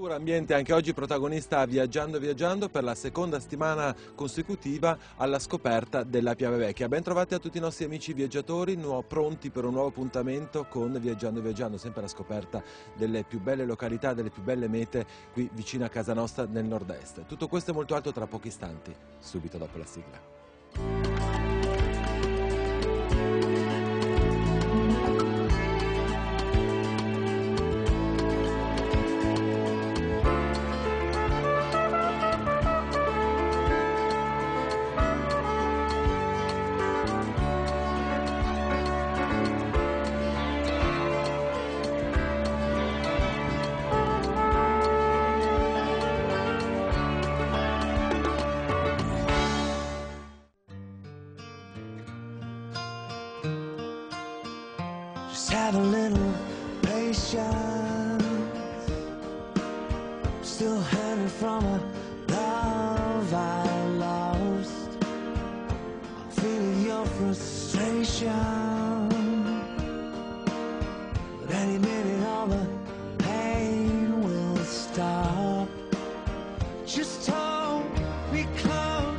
Cultura Ambiente anche oggi protagonista a Viaggiando Viaggiando per la seconda settimana consecutiva alla scoperta della Piave Vecchia. Ben trovati a tutti i nostri amici viaggiatori, pronti per un nuovo appuntamento con Viaggiando Viaggiando, sempre alla scoperta delle più belle località, delle più belle mete qui vicino a casa nostra nel nord-est. Tutto questo e molto altro tra pochi istanti, subito dopo la sigla. Just have a little patience. Still hanging from a love I lost. I'm feeling your frustration, but any minute all the pain will stop. Just hold me close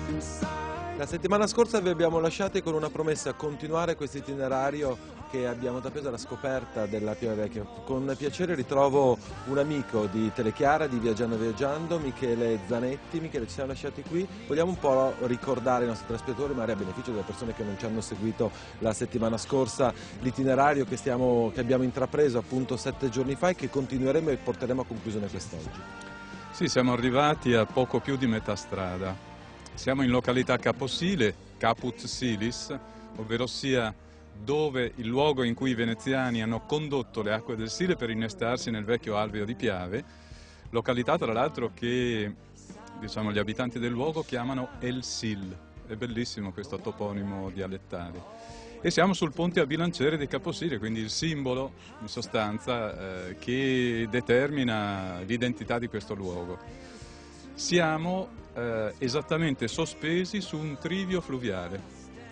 inside. La settimana scorsa vi abbiamo lasciati con una promessa: continuare questo itinerario che abbiamo intrapreso alla scoperta della Piave Vecchia. Con piacere ritrovo un amico di Telechiara, di Viaggiando Viaggiando, Michele Zanetti. Michele, ci siamo lasciati qui, vogliamo un po' ricordare ai nostri telespettatori, magari a beneficio delle persone che non ci hanno seguito la settimana scorsa, l'itinerario che abbiamo intrapreso appunto 7 giorni fa e che continueremo e porteremo a conclusione quest'oggi. Sì, siamo arrivati a poco più di metà strada. Siamo in località Caposile, Caput Silis, ovvero sia dove il luogo in cui i veneziani hanno condotto le acque del Sile per innestarsi nel vecchio alveo di Piave, località tra l'altro che gli abitanti del luogo chiamano El Sil. È bellissimo questo toponimo dialettale. E siamo sul ponte a bilanciere di Caposile, quindi il simbolo in sostanza che determina l'identità di questo luogo. Siamo esattamente sospesi su un trivio fluviale.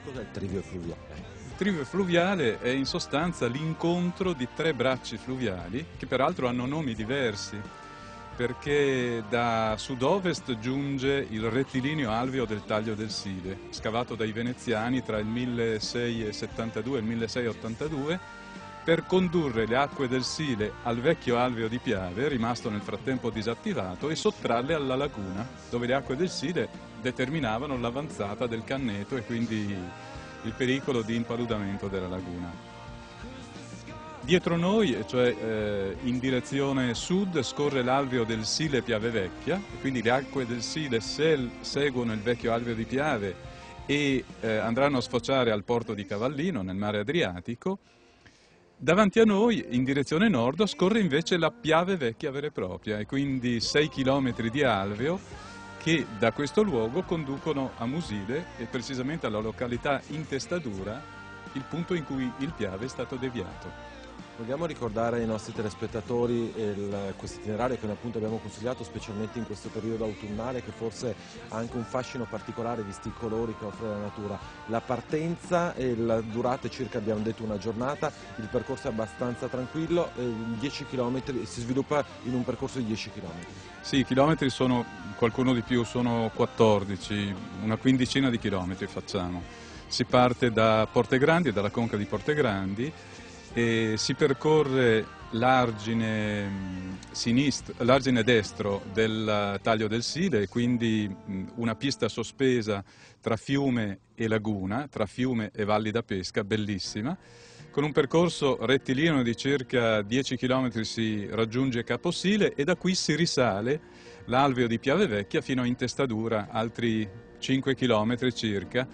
Cos'è il trivio fluviale? Il trivio fluviale è in sostanza l'incontro di 3 bracci fluviali che peraltro hanno nomi diversi, perché da sud-ovest giunge il rettilineo alveo del Taglio del Sile, scavato dai veneziani tra il 1672 e il 1682 per condurre le acque del Sile al vecchio alveo di Piave, rimasto nel frattempo disattivato, e sottrarle alla laguna, dove le acque del Sile determinavano l'avanzata del canneto e quindi il pericolo di impaludamento della laguna. Dietro noi, cioè in direzione sud, scorre l'alveo del Sile Piave Vecchia, e quindi le acque del Sile seguono il vecchio alveo di Piave e andranno a sfociare al porto di Cavallino, nel mare Adriatico. Davanti a noi, in direzione nord, scorre invece la Piave Vecchia vera e propria, e quindi 6 chilometri di alveo che da questo luogo conducono a Musile e precisamente alla località Intestadura, il punto in cui il Piave è stato deviato. Vogliamo ricordare ai nostri telespettatori questo itinerario che appunto abbiamo consigliato specialmente in questo periodo autunnale, che forse ha anche un fascino particolare visti i colori che offre la natura. La partenza e la durata circa, abbiamo detto, una giornata, il percorso è abbastanza tranquillo, 10 km, si sviluppa in un percorso di 10 km. Sì, i chilometri sono qualcuno di più, sono 14, una quindicina di chilometri facciamo. Si parte da Portegrandi, dalla conca di Portegrandi, e si percorre l'argine destro del Taglio del Sile, quindi una pista sospesa tra fiume e laguna, tra fiume e valli da pesca, bellissima. Con un percorso rettilineo di circa 10 km si raggiunge Caposile e da qui si risale l'alveo di Piave Vecchia fino a Intestadura, altri 5 km circa,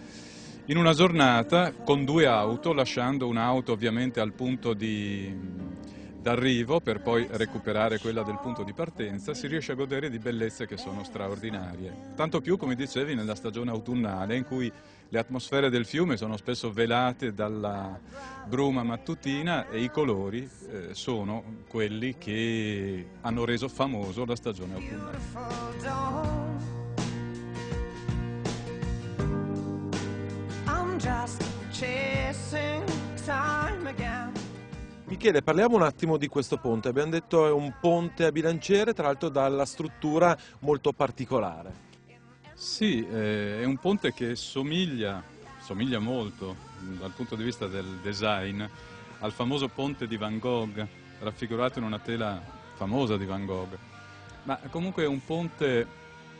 in una giornata con 2 auto, lasciando un'auto ovviamente al punto d'arrivo per poi recuperare quella del punto di partenza. Si riesce a godere di bellezze che sono straordinarie. Tanto più, come dicevi, nella stagione autunnale in cui le atmosfere del fiume sono spesso velate dalla bruma mattutina e i colori sono quelli che hanno reso famoso la stagione autunnale. Michele, parliamo un attimo di questo ponte. Abbiamo detto è un ponte a bilanciere, tra l'altro dalla struttura molto particolare. Sì, è un ponte che somiglia molto dal punto di vista del design al famoso ponte di Van Gogh, raffigurato in una tela famosa di Van Gogh, ma comunque è un ponte,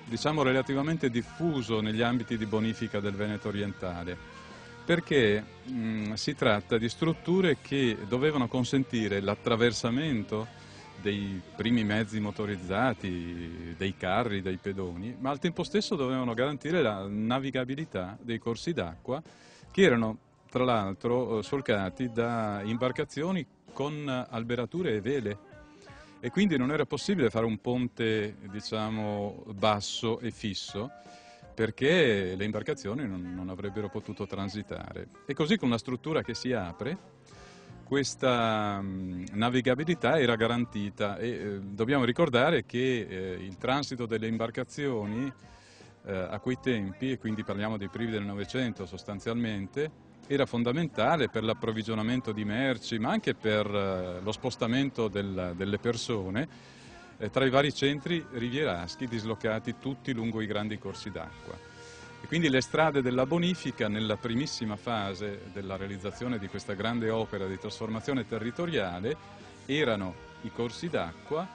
diciamo, relativamente diffuso negli ambiti di bonifica del Veneto orientale, perché si tratta di strutture che dovevano consentire l'attraversamento dei primi mezzi motorizzati, dei carri, dei pedoni, ma al tempo stesso dovevano garantire la navigabilità dei corsi d'acqua che erano tra l'altro solcati da imbarcazioni con alberature e vele e quindi non era possibile fare un ponte, diciamo, basso e fisso perché le imbarcazioni non avrebbero potuto transitare. E così con una struttura che si apre questa navigabilità era garantita e dobbiamo ricordare che il transito delle imbarcazioni a quei tempi, e quindi parliamo dei primi del Novecento sostanzialmente, era fondamentale per l'approvvigionamento di merci, ma anche per lo spostamento delle persone tra i vari centri rivieraschi dislocati tutti lungo i grandi corsi d'acqua. E quindi le strade della bonifica nella primissima fase della realizzazione di questa grande opera di trasformazione territoriale erano i corsi d'acqua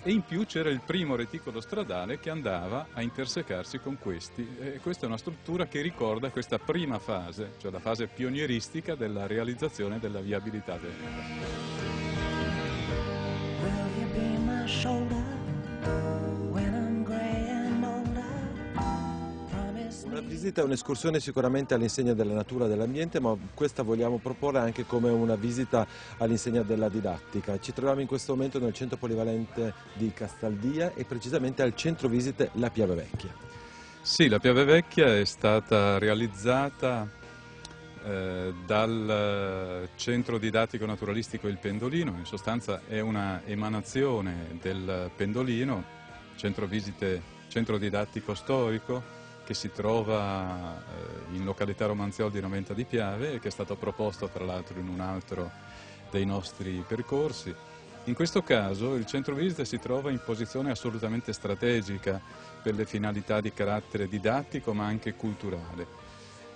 e in più c'era il primo reticolo stradale che andava a intersecarsi con questi. E questa è una struttura che ricorda questa prima fase, cioè la fase pionieristica della realizzazione della viabilità veneta. Will you be my shoulder when I'm gray and older? Promise Una me. visita è un'escursione sicuramente all'insegna della natura e dell'ambiente, ma questa vogliamo proporre anche come una visita all'insegna della didattica. Ci troviamo in questo momento nel centro polivalente di Castaldia e precisamente al centro visite La Piave Vecchia. Sì, la Piave Vecchia è stata realizzata dal Centro Didattico Naturalistico Il Pendolino, in sostanza è una emanazione del Pendolino, centro visite, centro didattico storico che si trova in località Romanziol di Noventa di Piave e che è stato proposto tra l'altro in un altro dei nostri percorsi. In questo caso il centro visite si trova in posizione assolutamente strategica per le finalità di carattere didattico ma anche culturale,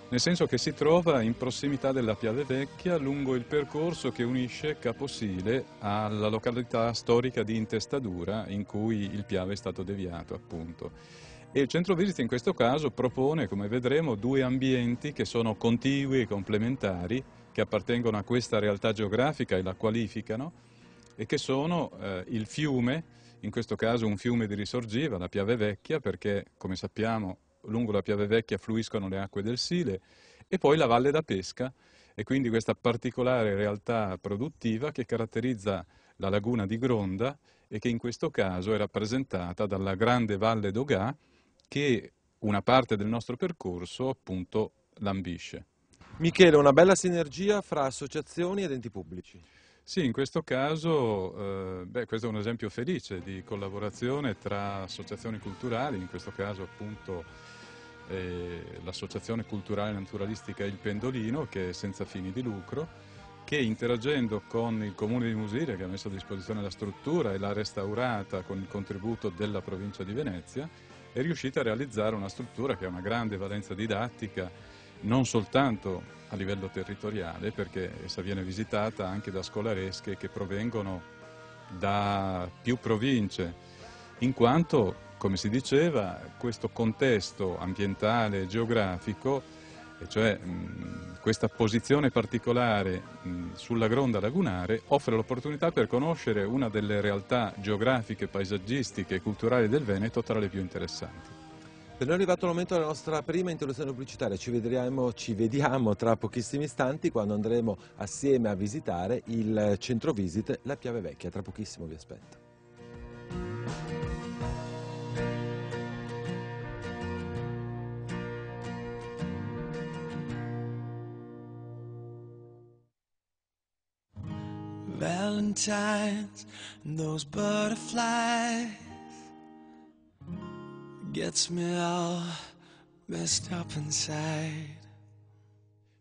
nel senso che si trova in prossimità della Piave Vecchia lungo il percorso che unisce Caposile alla località storica di Intestadura in cui il Piave è stato deviato appunto. E il centro visite in questo caso propone, come vedremo, due ambienti che sono contigui e complementari, che appartengono a questa realtà geografica e la qualificano, e che sono il fiume, in questo caso un fiume di risorgiva, la Piave Vecchia, perché come sappiamo lungo la Piave Vecchia fluiscono le acque del Sile, e poi la Valle da Pesca, e quindi questa particolare realtà produttiva che caratterizza la laguna di Gronda e che in questo caso è rappresentata dalla grande Valle d'Ogà che una parte del nostro percorso appunto lambisce. Michele, una bella sinergia fra associazioni ed enti pubblici. Sì, in questo caso, questo è un esempio felice di collaborazione tra associazioni culturali, in questo caso appunto l'Associazione Culturale Naturalistica Il Pendolino, che è senza fini di lucro, che interagendo con il Comune di Musile, che ha messo a disposizione la struttura e l'ha restaurata con il contributo della provincia di Venezia, è riuscita a realizzare una struttura che ha una grande valenza didattica, non soltanto a livello territoriale, perché essa viene visitata anche da scolaresche che provengono da più province, in quanto, come si diceva, questo contesto ambientale e geografico, e cioè questa posizione particolare sulla gronda lagunare, offre l'opportunità per conoscere una delle realtà geografiche, paesaggistiche e culturali del Veneto tra le più interessanti. Per noi è arrivato il momento della nostra prima interruzione pubblicitaria, ci vediamo tra pochissimi istanti quando andremo assieme a visitare il centro visite La Piave Vecchia, tra pochissimo vi aspetto. Valentine's and those butterflies gets me all messed up inside.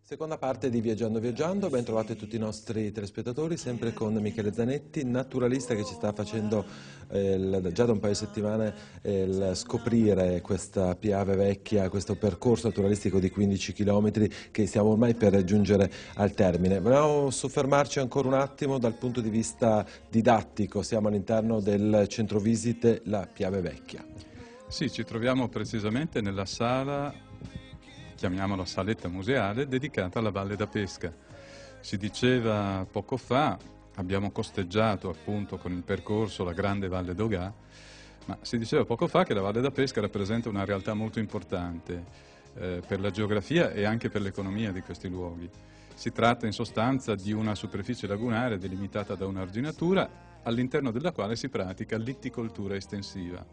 Seconda parte di Viaggiando Viaggiando, ben trovati tutti i nostri telespettatori, sempre con Michele Zanetti, naturalista che ci sta facendo già da un paio di settimane scoprire questa Piave Vecchia, questo percorso naturalistico di 15 km che stiamo ormai per giungere al termine. Vogliamo soffermarci ancora un attimo dal punto di vista didattico, siamo all'interno del centro visite La Piave Vecchia. Sì, ci troviamo precisamente nella sala, chiamiamola saletta museale, dedicata alla Valle da Pesca. Si diceva poco fa, abbiamo costeggiato appunto con il percorso la grande Valle d'Ogà, ma si diceva poco fa che la Valle da Pesca rappresenta una realtà molto importante per la geografia e anche per l'economia di questi luoghi. Si tratta in sostanza di una superficie lagunare delimitata da un'arginatura all'interno della quale si pratica l'itticoltura estensiva,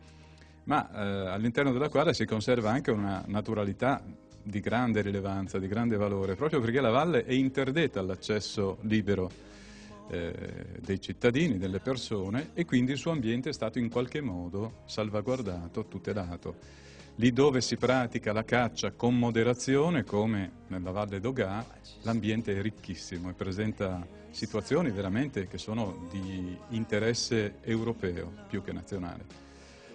ma all'interno della quale si conserva anche una naturalità di grande rilevanza, di grande valore, proprio perché la valle è interdetta all'accesso libero dei cittadini, delle persone, e quindi il suo ambiente è stato in qualche modo salvaguardato, tutelato. Lì dove si pratica la caccia con moderazione, come nella Valle d'Ogà, l'ambiente è ricchissimo e presenta situazioni veramente che sono di interesse europeo più che nazionale.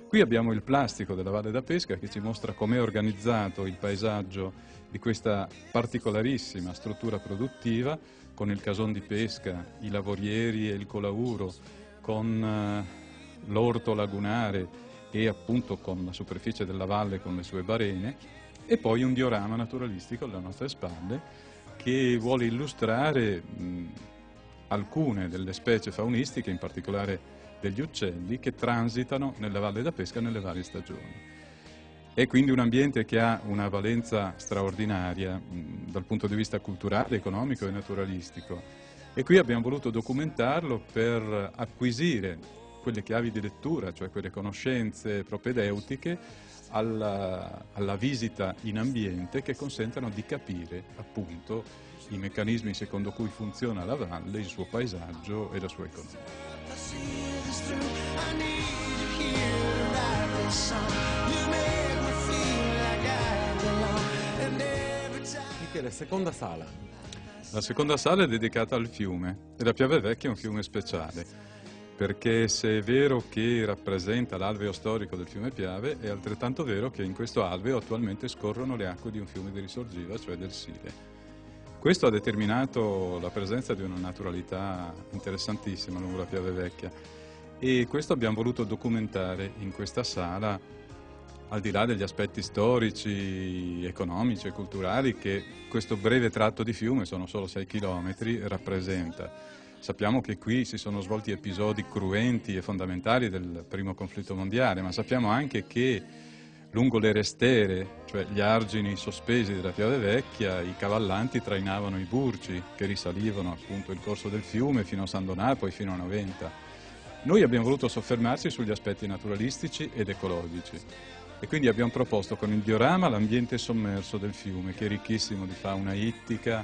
Qui abbiamo il plastico della Valle da Pesca che ci mostra com'è organizzato il paesaggio di questa particolarissima struttura produttiva, con il cason di pesca, i lavorieri e il colauro, con l'orto lagunare e appunto con la superficie della valle con le sue barene, e poi un diorama naturalistico alle nostre spalle che vuole illustrare alcune delle specie faunistiche, in particolare degli uccelli, che transitano nella Valle da Pesca nelle varie stagioni. È quindi un ambiente che ha una valenza straordinaria dal punto di vista culturale, economico e naturalistico, e qui abbiamo voluto documentarlo per acquisire quelle chiavi di lettura, cioè quelle conoscenze propedeutiche alla visita in ambiente che consentano di capire appunto i meccanismi secondo cui funziona la valle, il suo paesaggio e la sua economia. Michele, seconda sala. La seconda sala è dedicata al fiume e la Piave Vecchia è un fiume speciale, perché se è vero che rappresenta l'alveo storico del fiume Piave, è altrettanto vero che in questo alveo attualmente scorrono le acque di un fiume di risorgiva, cioè del Sile. Questo ha determinato la presenza di una naturalità interessantissima lungo la Piave Vecchia, e questo abbiamo voluto documentare in questa sala, al di là degli aspetti storici, economici e culturali che questo breve tratto di fiume, sono solo 6 chilometri, rappresenta. Sappiamo che qui si sono svolti episodi cruenti e fondamentali del primo conflitto mondiale, ma sappiamo anche che lungo le restere, cioè gli argini sospesi della Piave Vecchia, i cavallanti trainavano i burci che risalivano appunto il corso del fiume fino a San Donà, poi fino a Noventa. Noi abbiamo voluto soffermarci sugli aspetti naturalistici ed ecologici e quindi abbiamo proposto con il diorama l'ambiente sommerso del fiume, che è ricchissimo di fauna ittica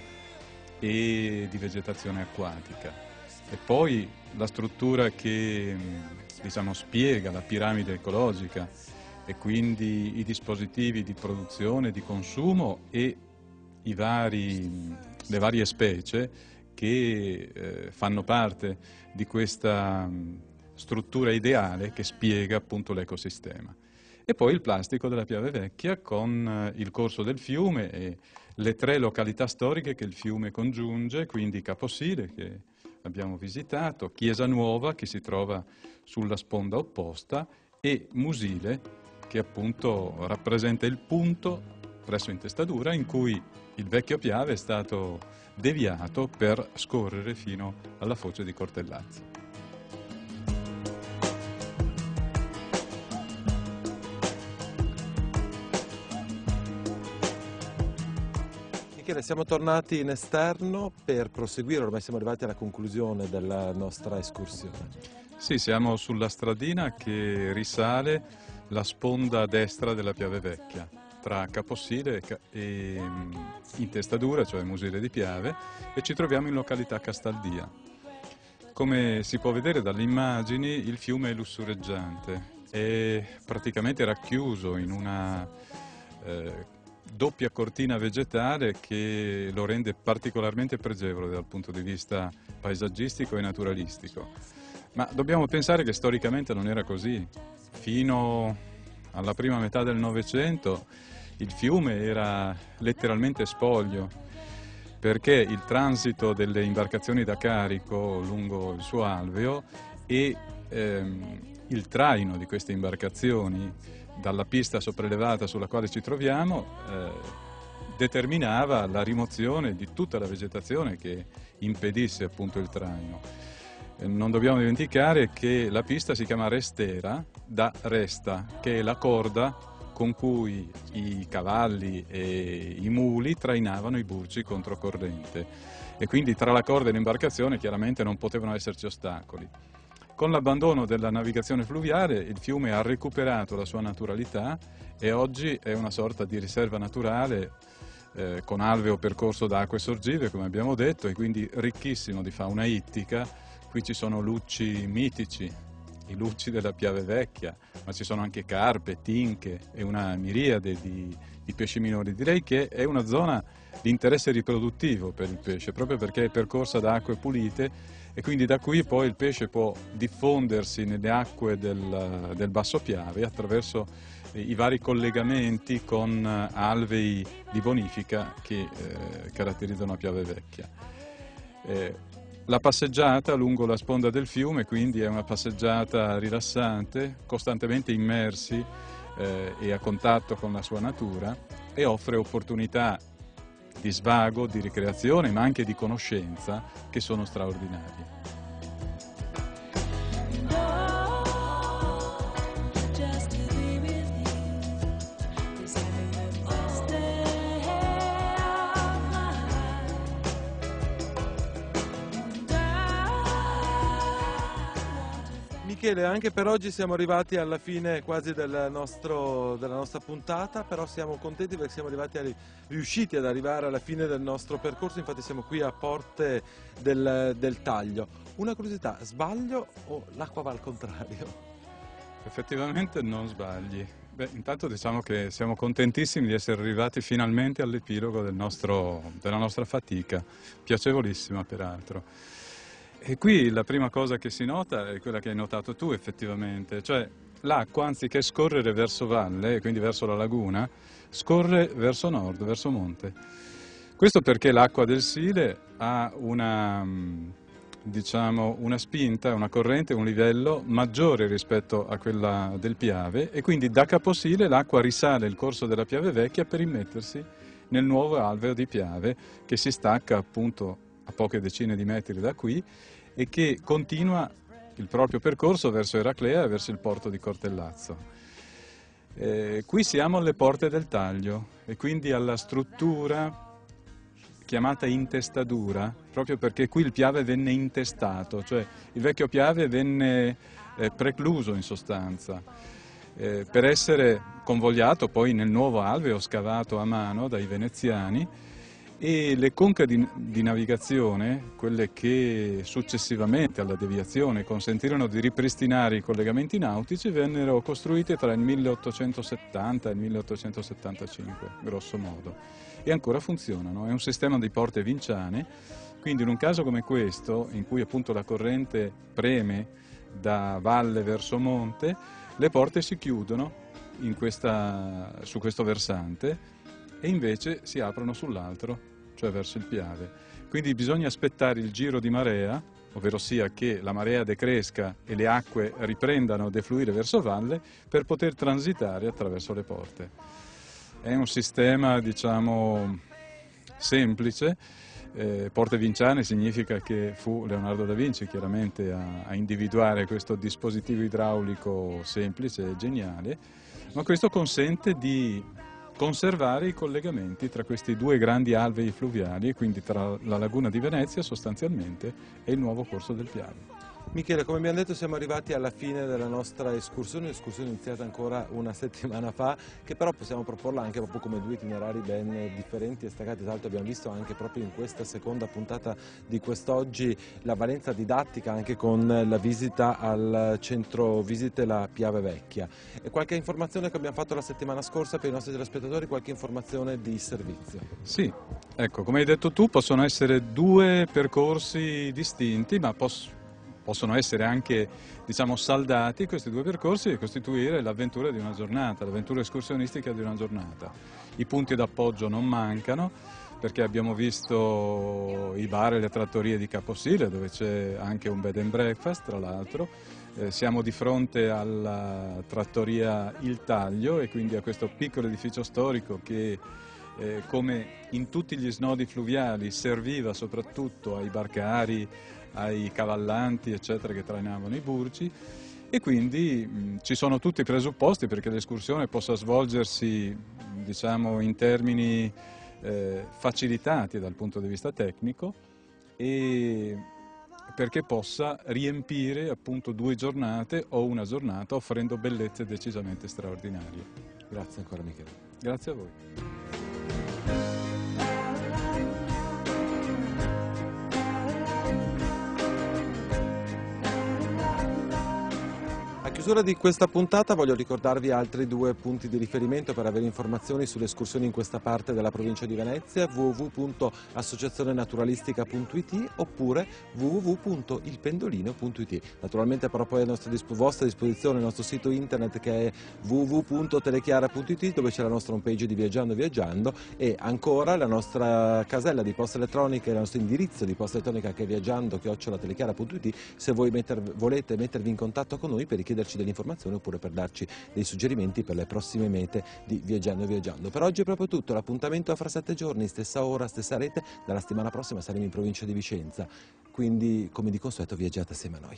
e di vegetazione acquatica, e poi la struttura che diciamo spiega la piramide ecologica e quindi i dispositivi di produzione, di consumo e le varie specie che fanno parte di questa struttura ideale che spiega appunto l'ecosistema. E poi il plastico della Piave Vecchia con il corso del fiume e le 3 località storiche che il fiume congiunge, quindi Caposile, che abbiamo visitato, Chiesa Nuova, che si trova sulla sponda opposta, e Musile, che appunto rappresenta il punto presso Intestadura in cui il vecchio Piave è stato deviato per scorrere fino alla foce di Cortellazzo. Michele, siamo tornati in esterno per proseguire, ormai siamo arrivati alla conclusione della nostra escursione. Sì, siamo sulla stradina che risale la sponda destra della Piave Vecchia, tra Caposile e Intestadura, cioè Musile di Piave, e ci troviamo in località Castaldia. Come si può vedere dalle immagini, il fiume è lussureggiante, è praticamente racchiuso in una doppia cortina vegetale che lo rende particolarmente pregevole dal punto di vista paesaggistico e naturalistico. Ma dobbiamo pensare che storicamente non era così. Fino alla prima metà del Novecento il fiume era letteralmente spoglio, perché il transito delle imbarcazioni da carico lungo il suo alveo e il traino di queste imbarcazioni dalla pista sopraelevata sulla quale ci troviamo determinava la rimozione di tutta la vegetazione che impedisse appunto il traino. Non dobbiamo dimenticare che la pista si chiama restera da resta, che è la corda con cui i cavalli e i muli trainavano i burci controcorrente, e quindi tra la corda e l'imbarcazione chiaramente non potevano esserci ostacoli. Con l'abbandono della navigazione fluviale il fiume ha recuperato la sua naturalità e oggi è una sorta di riserva naturale con alveo percorso da acque sorgive, come abbiamo detto, e quindi ricchissimo di fauna ittica. Qui ci sono lucci mitici, i lucci della Piave Vecchia, ma ci sono anche carpe, tinche e una miriade di pesci minori. Direi che è una zona di interesse riproduttivo per il pesce, proprio perché è percorsa da acque pulite, e quindi da qui poi il pesce può diffondersi nelle acque del Basso Piave attraverso i vari collegamenti con alvei di bonifica che caratterizzano la Piave Vecchia. La passeggiata lungo la sponda del fiume quindi è una passeggiata rilassante, costantemente immersi e a contatto con la sua natura, e offre opportunità di svago, di ricreazione, ma anche di conoscenza che sono straordinarie. Michele, anche per oggi siamo arrivati alla fine quasi della nostra puntata, però siamo contenti perché siamo riusciti ad arrivare alla fine del nostro percorso. Infatti siamo qui a Porte del Taglio. Una curiosità, sbaglio o l'acqua va al contrario? Effettivamente non sbagli. Beh, intanto diciamo che siamo contentissimi di essere arrivati finalmente all'epilogo della nostra fatica, piacevolissima peraltro. E qui la prima cosa che si nota è quella che hai notato tu effettivamente, cioè l'acqua anziché scorrere verso valle, quindi verso la laguna, scorre verso nord, verso monte. Questo perché l'acqua del Sile ha una spinta, una corrente, un livello maggiore rispetto a quella del Piave, e quindi da Caposile l'acqua risale il corso della Piave Vecchia per immettersi nel nuovo alveo di Piave, che si stacca appunto a poche decine di metri da qui e che continua il proprio percorso verso Eraclea e verso il porto di Cortellazzo. Qui siamo alle Porte del Taglio e quindi alla struttura chiamata intestadura, proprio perché qui il Piave venne intestato, cioè il vecchio Piave venne precluso in sostanza, per essere convogliato poi nel nuovo alveo scavato a mano dai veneziani, e le conche di navigazione, quelle che successivamente alla deviazione consentirono di ripristinare i collegamenti nautici, vennero costruite tra il 1870 e il 1875, grosso modo, e ancora funzionano. È un sistema di porte vinciane, quindi in un caso come questo, in cui appunto la corrente preme da valle verso monte, le porte si chiudono su questo versante e invece si aprono sull'altro, cioè verso il Piave. Quindi bisogna aspettare il giro di marea, ovvero sia che la marea decresca e le acque riprendano a defluire verso valle per poter transitare attraverso le porte. È un sistema, diciamo, semplice. Porte vinciane significa che fu Leonardo da Vinci chiaramente a individuare questo dispositivo idraulico semplice e geniale, ma questo consente di conservare i collegamenti tra questi due grandi alvei fluviali, e quindi tra la laguna di Venezia sostanzialmente e il nuovo corso del Piave. Michele, come abbiamo detto siamo arrivati alla fine della nostra escursione iniziata ancora una settimana fa, che però possiamo proporla anche proprio come due itinerari ben differenti e staccati. Tra l'altro abbiamo visto anche proprio in questa seconda puntata di quest'oggi la valenza didattica anche con la visita al centro visite La Piave Vecchia. E qualche informazione che abbiamo fatto la settimana scorsa per i nostri telespettatori, qualche informazione di servizio? Sì, ecco, come hai detto tu, possono essere due percorsi distinti, ma possono essere anche, diciamo, saldati questi due percorsi e costituire l'avventura di una giornata, l'avventura escursionistica di una giornata. I punti d'appoggio non mancano, perché abbiamo visto i bar e le trattorie di Caposile, dove c'è anche un bed and breakfast, tra l'altro. Siamo di fronte alla trattoria Il Taglio e quindi a questo piccolo edificio storico che, come in tutti gli snodi fluviali, serviva soprattutto ai barcari, ai cavallanti eccetera che trainavano i burgi, e quindi ci sono tutti i presupposti perché l'escursione possa svolgersi, diciamo, in termini facilitati dal punto di vista tecnico e perché possa riempire appunto 2 giornate o una giornata offrendo bellezze decisamente straordinarie. Grazie ancora Michele. Grazie a voi. A chiusura di questa puntata voglio ricordarvi altri 2 punti di riferimento per avere informazioni sulle escursioni in questa parte della provincia di Venezia: www.associazionenaturalistica.it oppure www.ilpendolino.it. Naturalmente però poi a vostra disposizione il nostro sito internet che è www.telechiara.it, dove c'è la nostra homepage di Viaggiando Viaggiando, e ancora la nostra casella di posta elettronica e il nostro indirizzo di posta elettronica che è viaggiando@telechiara.it, se voi volete mettervi in contatto con noi per richiederci delle informazioni oppure per darci dei suggerimenti per le prossime mete di Viaggiando Viaggiando. Per oggi è proprio tutto, l'appuntamento è fra 7 giorni, stessa ora, stessa rete. Dalla settimana prossima saremo in provincia di Vicenza, quindi come di consueto viaggiate assieme a noi.